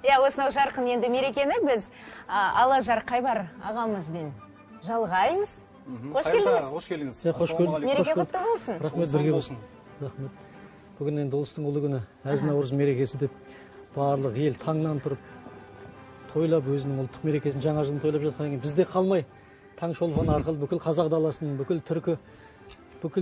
Осынау жарқын енді мерекені біз Алажар Қайбар ағамызбен жалғаймыз. Қош келдіңіз. Қош келдіңіз. Қош көрдік. Мереке құтты болсын. Рахмет, бірге болсын. Рахмет. Бүгін енді ұлыстың ұлы күні, Әз-Наурыз мерекесі деп барлық ел таңнан тұрып тойлап өзінің ұлттық мерекесін, жаңа жылын тойлап жатқан екен. Бізде қалмай таң шолпан арқылы бүкіл қазақ даласының, бүкіл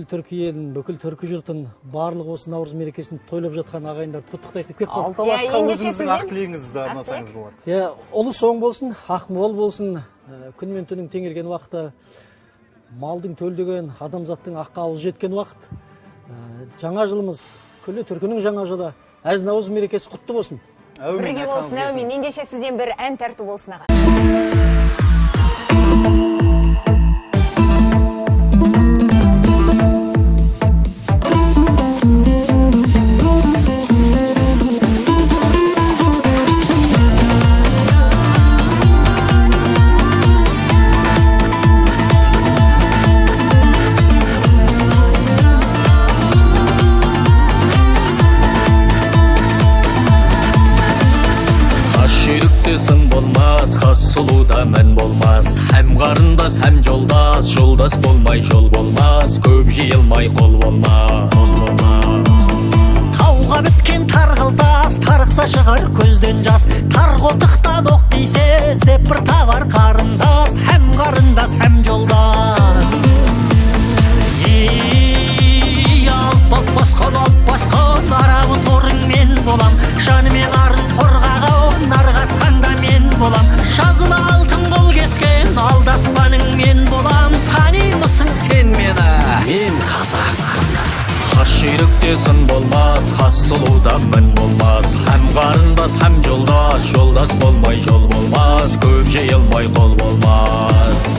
түркі елін, бүкіл түркі жұртын барлық осы Наурыз мерекесін тойлап жатқан ағайындарды құттықтайық деп келіп қалдық. Алталасқа өзіңіздің ақ тілегіңізді арнасаңыз болады. Ұлы соң болсын, ақ мол болсын, күн мен түннің теңелген уақытта, малдың төлдеген, адамзаттың аққа ауыз жеткен уақыт. Жаңа жылымыз, күллі түркінің жаңа жылы, Әз-Наурыз мерекесі құтты болсын. Бірге болсын, әумин. Ендеше сізден бір ән тарту болсын аға. Сын болмас, хас сұлуда мән болмас, һәм қарындас, һәм жолдас, жолдас болмай жол болмас, көп жиылмай қол болмас. Тауға біткен тарғылтас, тарықса шығар көзден жас, тар қолтықтан оқ дейсіз деп бір табар қарындас, һәм қарындас, һәм жолдас. Алып басқан, арабы торың мен болам, жанымен арын қорғаған, нарғасқанда мен болам, жазылы алтын қол кескен, алдаспаның мен болам, танимысың сен мені? Мен қазақпын. Хас жүйрікте сын болмас, хас сұлуда мін болмас, һәм қарындас, һәм жолдас, жолдас болмай жол болмас, көп жиылмай қол болмас.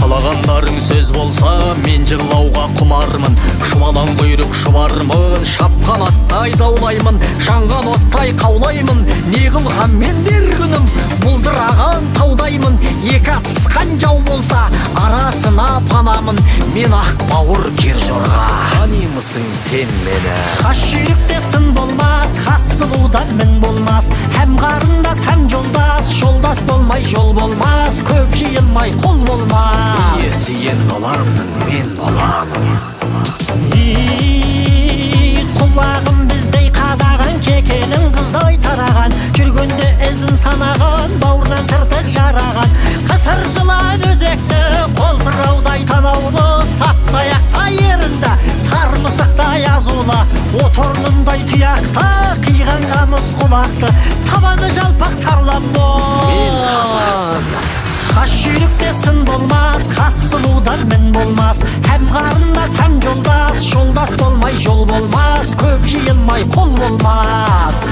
Қалағандарың сөз болса, мен жырлауға құмармын, шұбалаң құйрық шұбармын, шапқан аттай заулаймын, жанған оттай қаулаймын, не қылған мендер күнім, бұлдыраған таудаймын, екі атысқан жау болса, арасына панамын, мен ақ бауыр кер жорға. Танимысың сен мені? Хас жүйрікте сын болмас, хас сұлуда мін болмас, һәм қарындас, һәм жолдас, жолдас болмай жол болмас, көп жиылмай қол болмас. Сен болармын, мен боламын. Құлағым біздей қадаған, кекелің қыздай тараған, жүргенде ізін санаған, бауырдан тыртық жараған, қысыр жылан өзекті, қолтыраудай танаулы, саптаяқтай ерінді, сармысықтай азулы, оторнындай тұяқты, қиған қамыс құлақты, табаны жалпақ тарлан бол. Мен қазақпын. Хас жүйрікте сын болмас, хас сұлуда мін болмас, һәм қарындас, һәм жолдас, жолдас болмай жол болмас, көп жиылмай қол болмас.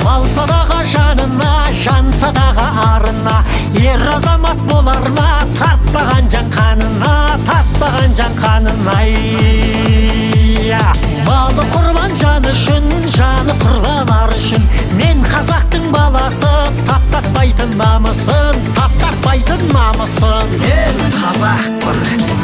Малсадағы жанына, жансадағы арына, ер азамат болар ма, тартпаған жан қанына, тартпаған жан қанына. Малы құрбан жаны үшін, жаны құрбан ар үшін, мен қазақтың баласы, таптатпайтын намысын, таптатпайтын намысын. Мен қазақпын.